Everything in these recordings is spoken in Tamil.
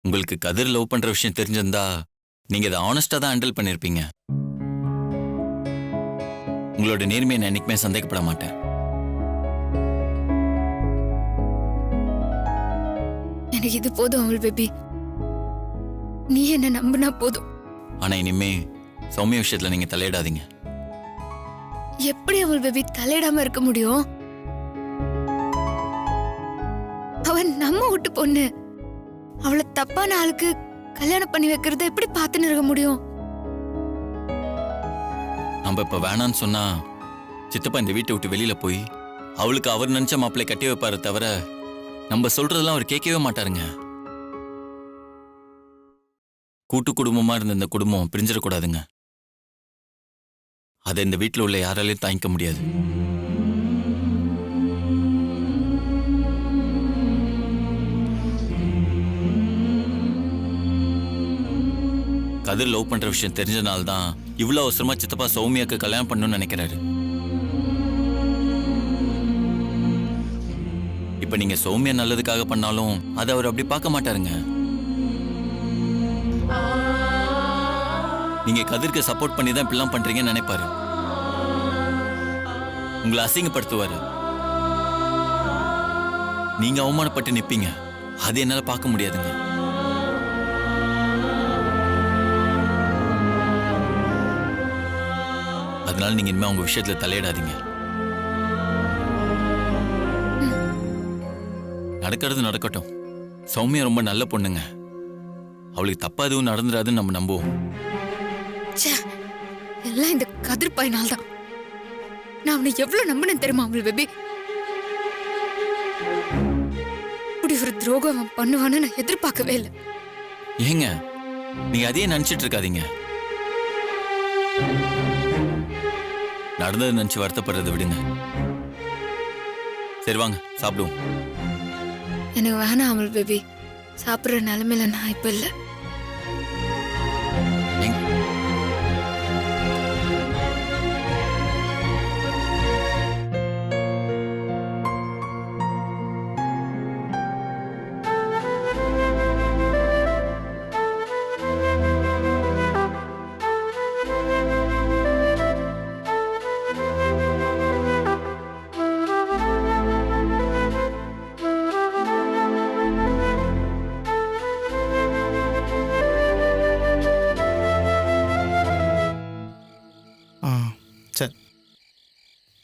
உங்களுக்கு கதிர் லவ் பண்ற விஷயம் தெரிஞ்சிருந்தா நீங்க இதை ஆனஸ்டா தான் ஹேண்டில் பண்ணிருப்பீங்க. உங்களோட நேர்மையை நான் என்னைக்குமே சந்தேகப்பட மாட்டேன். எனக்கு இது போதும் அமுல் பேபி. நீ என்ன நம்பினா போதும். ஆனா இனிமே சௌமியா விஷயத்துல நீங்க தலையிடாதீங்க. எப்படி அமுல் பேபி தலையிடாம இருக்க முடியும்? அவன் நம்ம வீட்டு பொண்ணு. அவளை தப்பான ஆளுக்கு கல்யாணம் பண்ணி வைக்கிறத எப்படி பார்த்துன்னு இருக்க முடியும்? நம்ம இப்ப வேணான்னு சொன்னா சித்தப்பா இந்த வீட்டை விட்டு வெளியில போய் அவளுக்கு அவர் நினைச்ச மாப்பிள்ளை கட்டி வைப்பாரு தவிர நம்ம சொல்றதெல்லாம் அவர் கேட்கவே மாட்டாருங்க. கூட்டு குடும்பமா இருந்த இந்த குடும்பம் பிரிஞ்சிடக்கூடாதுங்க. அதை இந்த வீட்டில் உள்ள யாராலையும் தாங்கிக்க முடியாது. கதிர் லவ் பண்ற விஷயம் தெரிஞ்சனால்தான் இவ்வளவு அவசரமா சித்தப்பா சௌமியாக்கு கல்யாணம் பண்ணணும்னு நினைக்கிறாரு. இப்ப நீங்க சௌமியா நல்லதுக்காக பண்ணாலும் அதை அவர் அப்படி பார்க்க மாட்டாருங்க. நீங்க கதிர்க்கு சப்போர்ட் பண்ணி தான் இப்படிலாம் பண்றீங்கன்னு நினைப்பாரு. உங்களை அசிங்கப்படுத்துவாரு. நீங்க அவமானப்பட்டு நிப்பீங்க. அது என்னால பார்க்க முடியாதுங்க. அதனால நீங்க இனிமே உங்க விஷயத்துல தலையிடாதீங்க. நடக்கிறது நடக்கட்டும். சௌமியா ரொம்ப நல்ல பொண்ணுங்க. அவளுக்கு தப்பா எதுவும் நடந்துடாதுன்னு நம்ம நம்புவோம். எல்லாம் இந்த கதிர் பையனால் தான். நான் அவனை எவ்வளவு நம்பினேன் தெரியுமா அமுல் பேபி? இப்படி ஒரு துரோகம் அவன் பண்ணுவான்னு நான் எதிர்பார்க்கவே இல்லை. ஏங்க நீங்க அதையே நினைச்சிட்டு இருக்காதீங்க. நடந்தது நினைச்சு வருத்தப்படுறதை விடுங்க. சரி வாங்க சாப்பிடுவோம். எனக்கு வேணாம் அமுல் பேபி. சாப்பிடுற நிலைமையில நான் இப்ப இல்லை.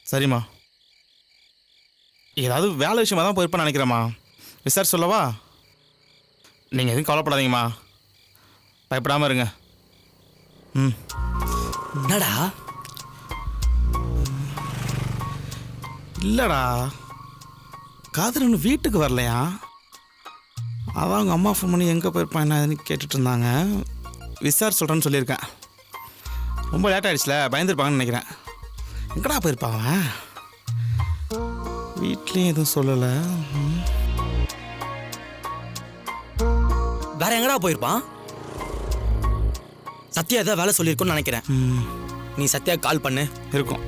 சரிம்மா, ஏதாவது வேலை விஷயமா தான் போயிருப்பேன்னு நினைக்கிறேம்மா. விசாரிச்சு சொல்லவா? நீங்கள் எதுவும் கவலைப்படாதீங்கம்மா, பயப்படாமல் இருங்க. என்னடா? இல்லைடா, காதல் இன்னும் வீட்டுக்கு வரலையா? அதான் அவங்க அம்மா ஃபோன் பண்ணி எங்கே போயிருப்பான் என்னன்னு கேட்டுட்டு இருந்தாங்க. விசாரிச்சு சொல்கிறேன்னு சொல்லியிருக்கேன். ரொம்ப லேட் ஆகிடுச்சுல, பயந்துருப்பாங்கன்னு நினைக்கிறேன். எங்கடா போயிருப்பாங்க? வீட்லேயும் எதுவும் சொல்லலை. வேற எங்கடா போயிருப்பான்? சத்யா ஏதாவது வேலை சொல்லியிருக்கோன்னு நினைக்கிறேன். நீ சத்யா கால் பண்ணு. இருக்கும்.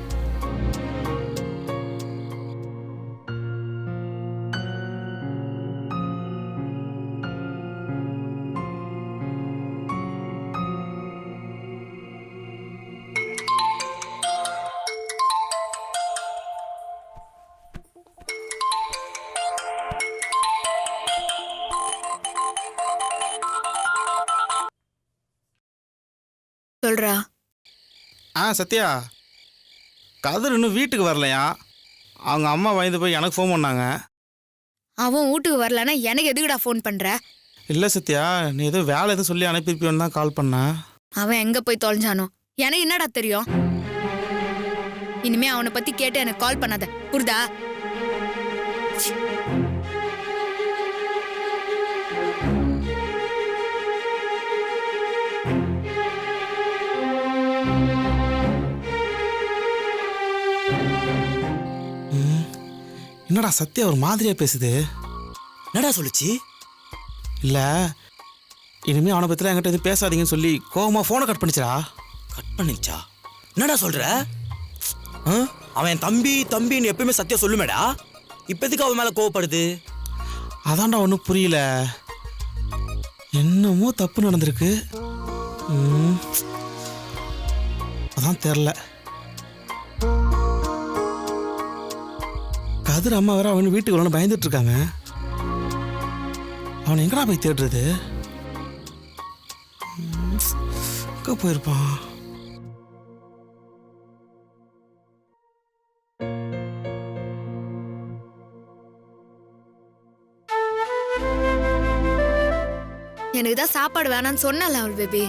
சொல்றா. சத்யா, கதிர் இன்னும் வீட்டுக்கு வரலையா? அவங்க அம்மா பயந்து போய் எனக்கு ஃபோன் பண்ணாங்க. அவன் வீட்டுக்கு வரலன்னா எனக்கு எதுக்குடா ஃபோன் பண்ற? இல்லை சத்யா, நீ ஏதோ வேலை எதுவும் சொல்லி அனுப்பியிருப்பியோன்னு தான் கால் பண்ணேன். அவன் எங்க போய் தொலைஞ்சானோ எனக்கு என்னடா தெரியும்? இனிமே அவனை பத்தி கேட்டு எனக்கு கால் பண்ணாத, புரியுதா? என்னடா சத்யா ஒரு மாதிரியா பேசுது? என்னடா சொல்லுச்சு? இல்லை, இனிமே அவனை பற்றிலாம் என்கிட்ட எதுவும் பேசாதீங்கன்னு சொல்லி கோவமா ஃபோனை கட் பண்ணிச்சா? கட் பண்ணிச்சா? என்னடா சொல்ற? அவன் என் தம்பி தம்பின்னு எப்பயுமே சத்யா சொல்லுமேடா. இப்ப எதுக்கு அவன் மேல கோவப்படுது? அதான்டா ஒன்றும் புரியல. என்னமோ தப்பு நடந்திருக்கு. ம், அதான் தெரில. கதிர் அம்மா வேற அவன் வீட்டுக்கு வரணும் பயந்துட்டு இருக்காங்க. அவன் எங்கடா போய் தேடுறது? எங்க போயிருப்பான்? எனக்கு தான் சாப்பாடு வேணாம்னு சொன்னல அவள் பேபி.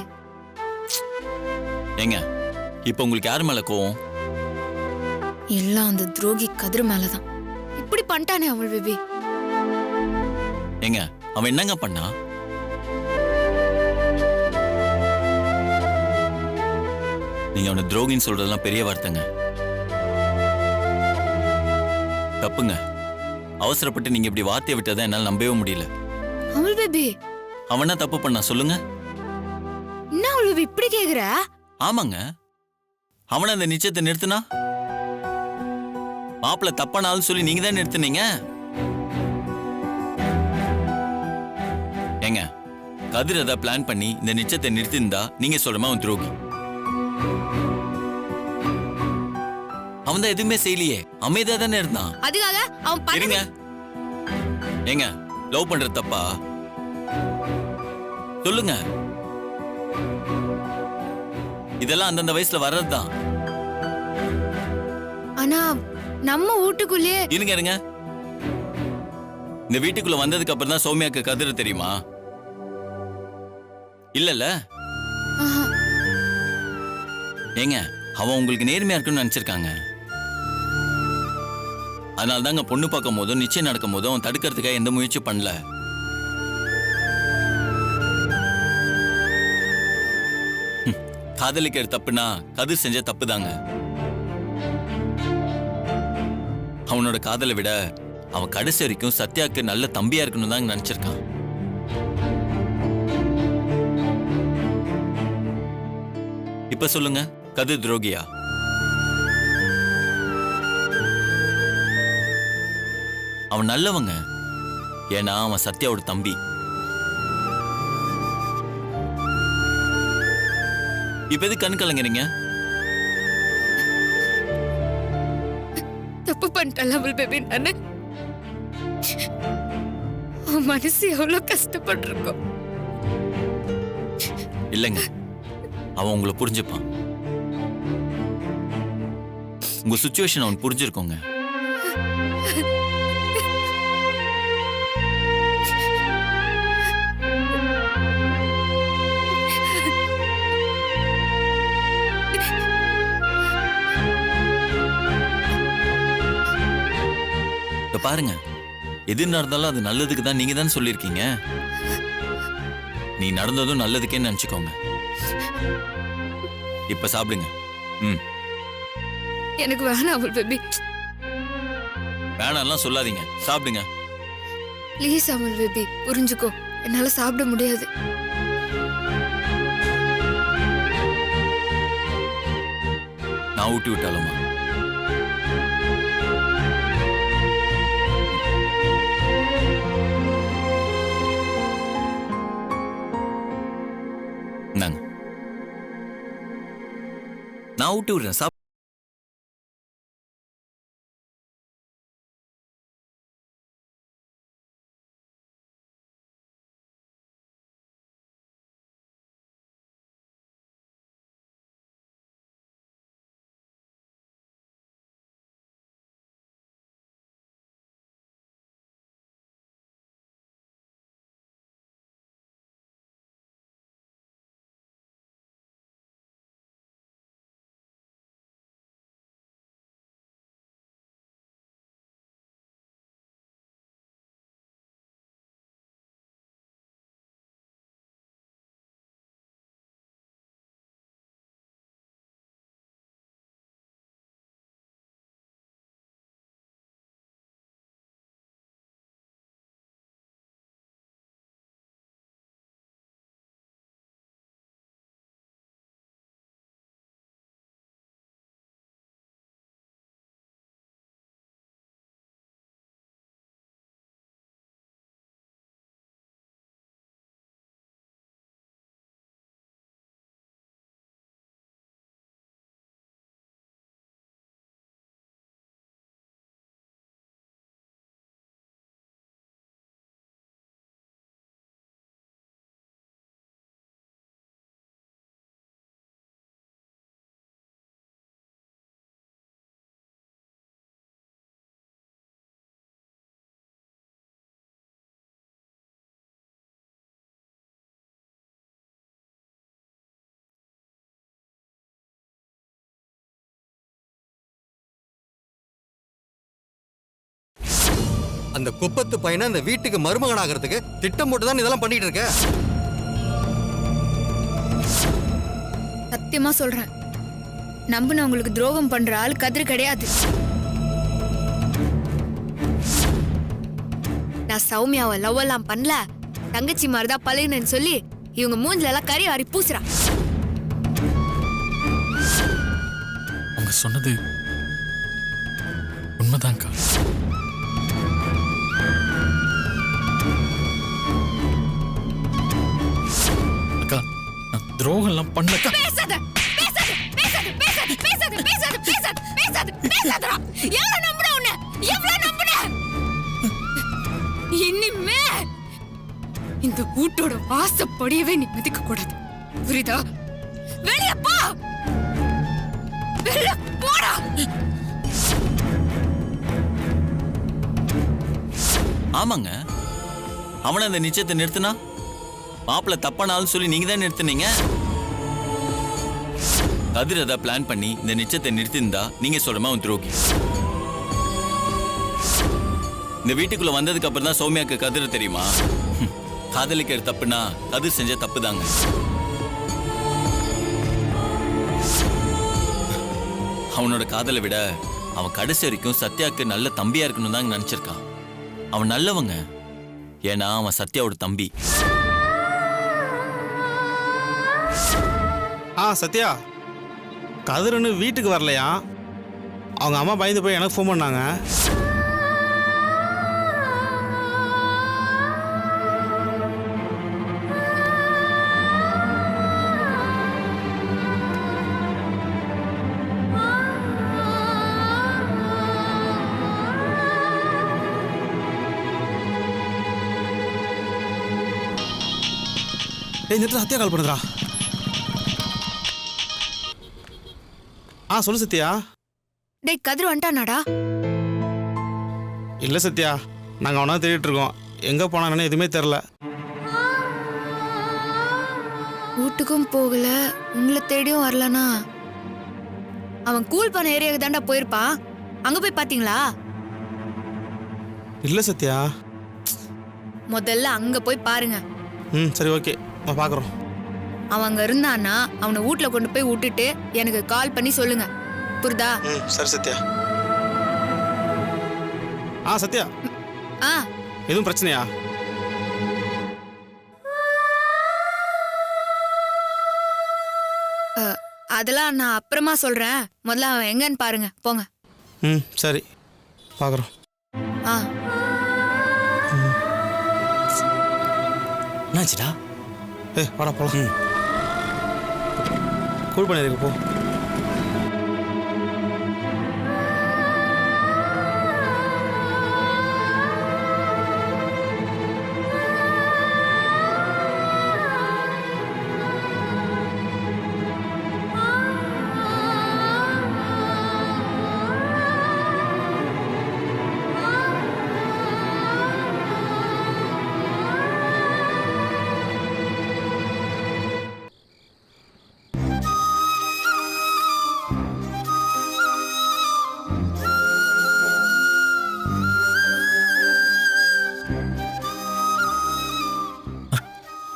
ஏங்க இப்போ உங்களுக்கு யார் மேல கோவம்? எல்லாம் அந்த துரோகி கதிர் மேலதான். இப்படி பண்ணிட்டானே அவள் பேபி. ஏங்க அவன் என்னங்க பண்ணா? நீங்க அவனை துரோகின்னு சொல்றதெல்லாம் பெரிய வார்த்தைங்க. தப்புங்க. அவசரப்பட்டு நீங்க இப்படி வார்த்தையை விட்டதை என்னால நம்பவே முடியல. அவள் பேபி அவனா தப்பு பண்ணா சொல்லுங்க? என்ன அவள் பேபி இப்படி கேக்குற? ஆமாங்க. அவனை அந்த நிச்சயத்தை நிறுத்தினா மாப்பிள்ள தப்பானாலும் சொல்லி நீங்க தான் நிறுத்துனீங்க. ஏங்க கதிர் அதை பிளான் பண்ணி இந்த நிச்சயத்தை நிறுத்திருந்தா நீங்க சொல்றமா அவன் துரோகி. அவன் தான் எதுவுமே செய்யலையே, அமைதியா தானே இருந்தான். அதுக்காக அவன் இருங்க. ஏங்க லவ் பண்ற தப்பா? சொல்லுங்க. இதெல்லாம் அந்தந்த வயசுல வர்றதுதான். ஆனா நம்ம வீட்டுக்குள்ளேயே இருங்க இருங்க. இந்த வீட்டுக்குள்ள வந்ததுக்கு அப்புறம் தான் சௌமியாக்கு கதிர் தெரியுமா? இல்லல்ல. ஆஹா. ஏங்க அவன் உங்களுக்கு நேர்மையா இருக்குன்னு நினைச்சிருக்காங்க. அதனால தாங்க பொண்ணு பார்க்கும் போதும் நிச்சயம் நடக்கும் போதும் அவன் தடுக்கிறதுக்காக எந்த முயற்சியும் பண்ணல. காதலிக்கிற தப்புனா கதிர் செஞ்ச தப்பு தாங்க. அவனோட காதலை விட அவன் கடைசி வரைக்கும் சத்யாவுக்கு நல்ல தம்பியா இருக்கணும் தான் நினைச்சிருக்கான். இப்ப சொல்லுங்க, கதிர் துரோகியா? அவன் நல்லவங்க. ஏன்னா அவன் சத்யாவோட தம்பி. இப்ப எது கண் கலங்குறீங்க? தப்பு பண்ணிட்டல அவள் பேபி. நானு அவன் மனசு எவ்வளவு கஷ்டப்பட்டிருக்கோம். இல்லைங்க, அவன் உங்களை புரிஞ்சுப்பான். உங்க சுச்சுவேஷன் அவன் புரிஞ்சிருக்கோங்க. இப்ப பாருங்க, எது நடந்தாலும் அது நல்லதுக்கு தான் நீங்க தான் சொல்லியிருக்கீங்க. நீ நடந்ததும் நல்லதுக்கே நினைச்சுக்கோங்க. இப்ப சாப்பிடுங்க. ம். எனக்கு வேணாம் அவள் பேபி. வேணாம்லாம் சொல்லாதீங்க, சாப்பிடுங்க. ப்ளீஸ் அவள் பேபி புரிஞ்சுக்கோ. என்னால சாப்பிட முடியாது. நான் ஊட்டி விட்டாலுமா? நாங்க நான் ஊட்டி விடுறேன். அந்த குப்பத்து பையனை அந்த வீட்டுக்கு மருமகன் ஆகிறதுக்கு திட்டம் போட்டு தான் இதெல்லாம் பண்ணிட்டு இருக்க. சத்தியமா சொல்றேன், நம்பினவங்களுக்கு துரோகம் பண்ற ஆள் கதிர் கிடையாது. நான் சௌமியாவை லவ் எல்லாம் பண்ணல, தங்கச்சி மாதிரிதான் பழகுனேன்னு சொல்லி இவங்க மூஞ்சில எல்லாம் கறி வாரி பூசுறா. அவங்க சொன்னது உண்மைதான்க்கா. அக்கா, நான் துரோகம் எல்லாம் பண்ணலக்கா. பேசாத பேசாத பேசாத பேசாத பேசாத பேசாத பேசாத பேசாத பேசாதடா. எவ்வளவு நம்புன உன்னை, எவ்வளவு நம்புன? இனிமே இந்த வீட்டோட வாசப்படியவே நீ மிதிக்க கூடாது, புரியுதா? வெளிய போ, வெளிய போடா. ஆமாங்க, அவனை அந்த நிச்சயத்தை நிறுத்தினா மாப்பிள்ள தப்பானாலும் சொல்லி நீங்க தான் நிறுத்தினீங்க. கதிர் அதை பிளான் பண்ணி இந்த நிச்சயத்தை நிறுத்திருந்தா நீங்க சொல்றமா அவன் துரோகி. இந்த வீட்டுக்குள்ள வந்ததுக்கு அப்புறம் தான் சௌமியாக்கு கதிர் தெரியுமா? காதலிக்கிற தப்புனா கதிர் செஞ்ச தப்பு தாங்க. அவனோட காதலை விட அவன் கடைசி வரைக்கும் சத்யாவுக்கு நல்ல தம்பியா இருக்கணும் தான் நினைச்சிருக்கான். அவன் நல்லவங்க, ஏன்னா அவன் சத்யாவோட தம்பி. சத்யா, கதிரன்னு வீட்டுக்கு வரலையா? அவங்க அம்மா பயந்து போய் எனக்கு ஃபோன் பண்ணாங்க. இந்த இடத்துல சத்யா கால் பண்ணுறா. சொல்லு சத்யா. டேய், கதிர் வந்துட்டானாடா? இல்லை சத்யா, நாங்கள் அவனா தேடிட்டு இருக்கோம். எங்கே போனாங்கன்னு எதுவுமே தெரில. வீட்டுக்கும் போகல, உங்களை தேடியும் வரலனா அவன் கூல் பண்ண ஏரியாவுக்கு தாண்டா போயிருப்பான். அங்க போய் பாத்தீங்களா? இல்லை சத்யா. முதல்ல அங்க போய் பாருங்க. சரி, ஓகே, நான் பார்க்குறோம். அவன் அங்க இருந்தான்னா அவனை வீட்டுல கொண்டு போய் விட்டுட்டு எனக்கு கால் பண்ணி சொல்லுங்க, புரியுதா? சரி சத்யா. சத்யா, எதுவும் பிரச்சனையா? அதெல்லாம் நான் அப்புறமா சொல்றேன். முதல்ல அவன் எங்கன்னு பாருங்க, போங்க. சரி, பார்க்குறோம். என்னாச்சுடா? வாடா போலாம். கூல் பண்ணிருக்கு, போ.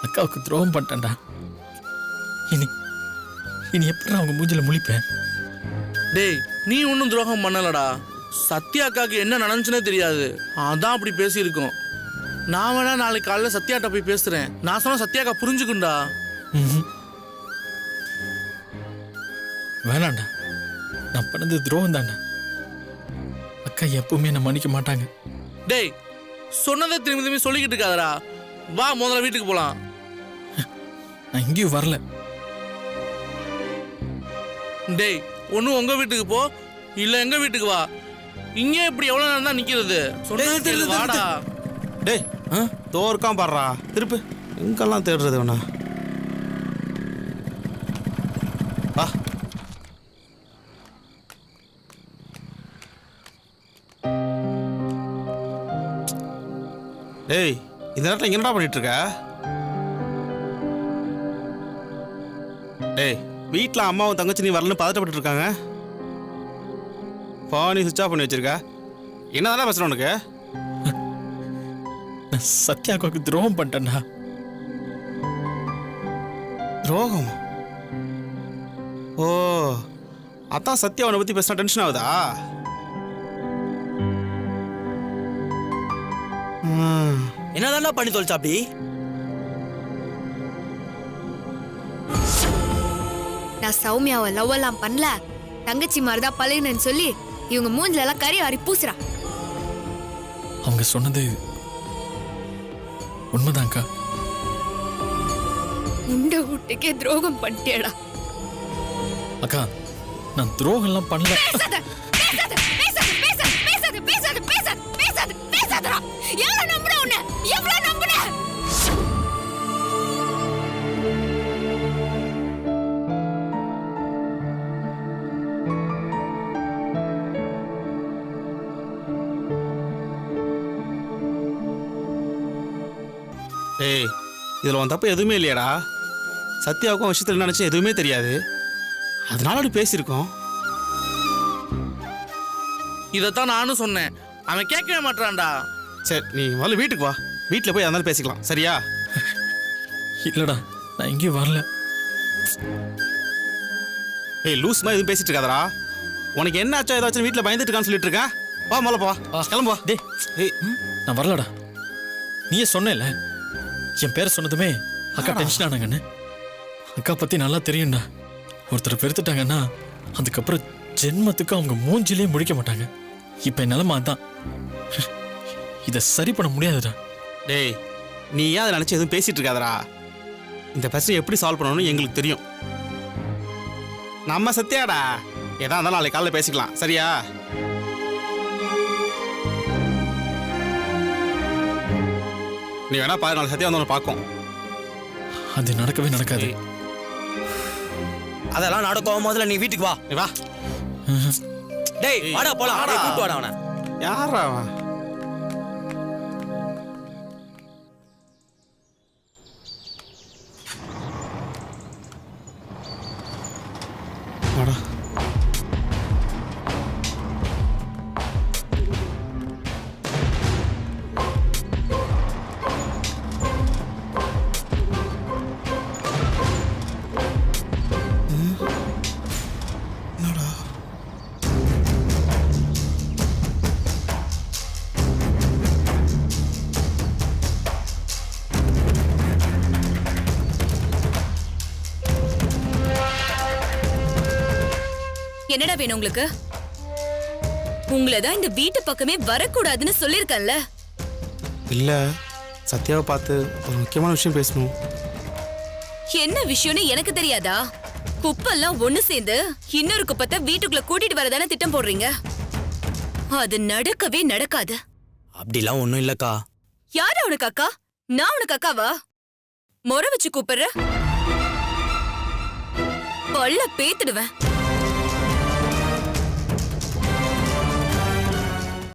அக்காவுக்கு துரோகம் பண்ணிட்டேன்டா. இனி எப்படி அவங்க மூஞ்சில முழிப்பேன்? டேய், நீ ஒன்றும் துரோகம் பண்ணலடா. சத்யா அக்காவுக்கு என்ன நடந்துச்சுன்னே தெரியாது, அதான் அப்படி பேசியிருக்கோம். நான் வேணா நாளைக்கு காலையில் சத்யாட்ட போய் பேசுறேன். நான் சொன்ன சத்யா அக்கா புரிஞ்சுக்குண்டா. வேணாண்டா, நான் பண்ணது துரோகம் தாண்டா. அக்கா எப்பவுமே என்ன மன்னிக்க மாட்டாங்க. டேய், சொன்னதை திரும்பி திரும்பி சொல்லிக்கிட்டு இருக்காதடா. வா, முதல்ல வீட்டுக்கு போலாம். நான் எங்கேயும் வரல. டேய், ஒன்னும் உங்க வீட்டுக்கு போ, இல்ல எங்க வீட்டுக்கு வா. இங்கே இப்படி எவ்வளவு நேரம் தான் நிக்கிறது? சொன்னது வாடா. டேய், தோற்கான் பாடுறா. திருப்பு, எங்கெல்லாம் தேடுறது வேணா. வா. டேய், இந்த நேரத்தில் இங்க என்னடா பண்ணிட்டு இருக்க? டேய், வீட்டில் அம்மாவும் தங்கச்சி நீ வரலன்னு பதட்டப்பட்டு இருக்காங்க. போனி சுவிட்ச் ஆஃப் பண்ணி வச்சிருக்க. என்னதானே பேசுற உனக்கு? நான் சத்யாவுக்கு துரோகம் பண்ணிட்டேன்டா. துரோகம்? ஓ, அதான் சத்யா அவனை பற்றி பேசினா டென்ஷன் ஆகுதா? என்னதான்டா பண்ணி தொலைச்சா அப்படி? நான் சௌமியாவை லவ் எல்லாம் பண்ணல, தங்கச்சி மாதிரிதான் பழகுனேன்னு சொல்லி இவங்க மூஞ்சில எல்லாம் கறி வாரி பூசுறா. அவங்க சொன்னது உண்மைதான்க்கா. உண்ட வீட்டுக்கே துரோகம் பண்ணிட்டேடா. அக்கா, நான் துரோகம் எல்லாம் பண்ணல. பேசாத, பேசாத, பேசாத, பேசாத, பேசாத, பேசாத, பேசாத, பேசாத, பேசாதடா. எவ்வளவு நம்புன உன்னை? எவ்வளவு நம்புன? ஏய், இதில் உன் தப்பு எதுவுமே இல்லையாடா. சத்யாவுக்கும் விஷயத்தில் என்ன நினச்சி எதுவுமே தெரியாது, அதனால அப்படி பேசியிருக்கோம். இதைத்தான் நானும் சொன்னேன், அவன் கேட்கவே மாட்டான்டா. சரி, நீ முதல்ல வீட்டுக்கு வா, வீட்டில் போய் அதனால பேசிக்கலாம், சரியா? இல்லடா, நான் எங்கேயும் வரல. ஏய், லூஸ் மாதிரி எதுவும் பேசிட்டு இருக்காதடா. உனக்கு என்ன ஆச்சோ ஏதாச்சும் வீட்டில் பயந்துட்டு இருக்கான்னு சொல்லிட்டு இருக்கேன். வா முதல்ல போ, கிளம்பு வா. டேய், ஏய், நான் வரலடா. நீயே சொன்னேல, என் பேரை சொன்னதுமே அக்கா டென்ஷன் ஆனாங்கன்னு. அக்கா பத்தி நல்லா தெரியும்டா. ஒருத்தரை பெருத்துட்டாங்கன்னா அதுக்கப்புறம் ஜென்மத்துக்கு அவங்க மூஞ்சிலே முடிக்க மாட்டாங்க. இப்ப என் நிலைமை அதான். இதை சரி பண்ண முடியாதுடா. டேய், நீ ஏன் அதை நினச்சி எதுவும் பேசிட்டு இருக்காதடா. இந்த பிரச்சனை எப்படி சால்வ் பண்ணணும்னு எங்களுக்கு தெரியும். நம்ம சத்யாடா, எதா இருந்தாலும் நாளைக்கு காலையில் பேசிக்கலாம், சரியா? நீ வேணா பாரு, நாளைக்கு சத்யா வந்து பார்க்கும். அது நடக்கவே நடக்காது. அதெல்லாம் நடக்கும். முதல்ல நீ வீட்டுக்கு வா. நீ வா. டேய் வாடா போலாம். வாடா. டேய், கூட்டு வாடா அவனை. யாரா அவன்? வாடா. என்னடா வேணும் உங்களுக்கு? உங்களை தான் இந்த வீட்டு பக்கமே வரக்கூடாதுன்னு சொல்லிருக்கேன்ல. இல்லை, சத்யாவை பார்த்து ஒரு முக்கியமான விஷயம் பேசணும். என்ன விஷயம்னு எனக்கு தெரியாதா? குப்பெல்லாம் ஒண்ணு சேர்ந்து இன்னொரு குப்பத்தை வீட்டுக்குள்ள கூட்டிட்டு வரதானே திட்டம் போடுறீங்க. அது நடக்கவே நடக்காது. அப்படிலாம் ஒண்ணும் இல்லக்கா. யாரு உனக்கு அக்கா? நான் உனக்கு அக்காவா? முறை வச்சு கூப்பிடுற? பல்ல பேத்துடுவேன்.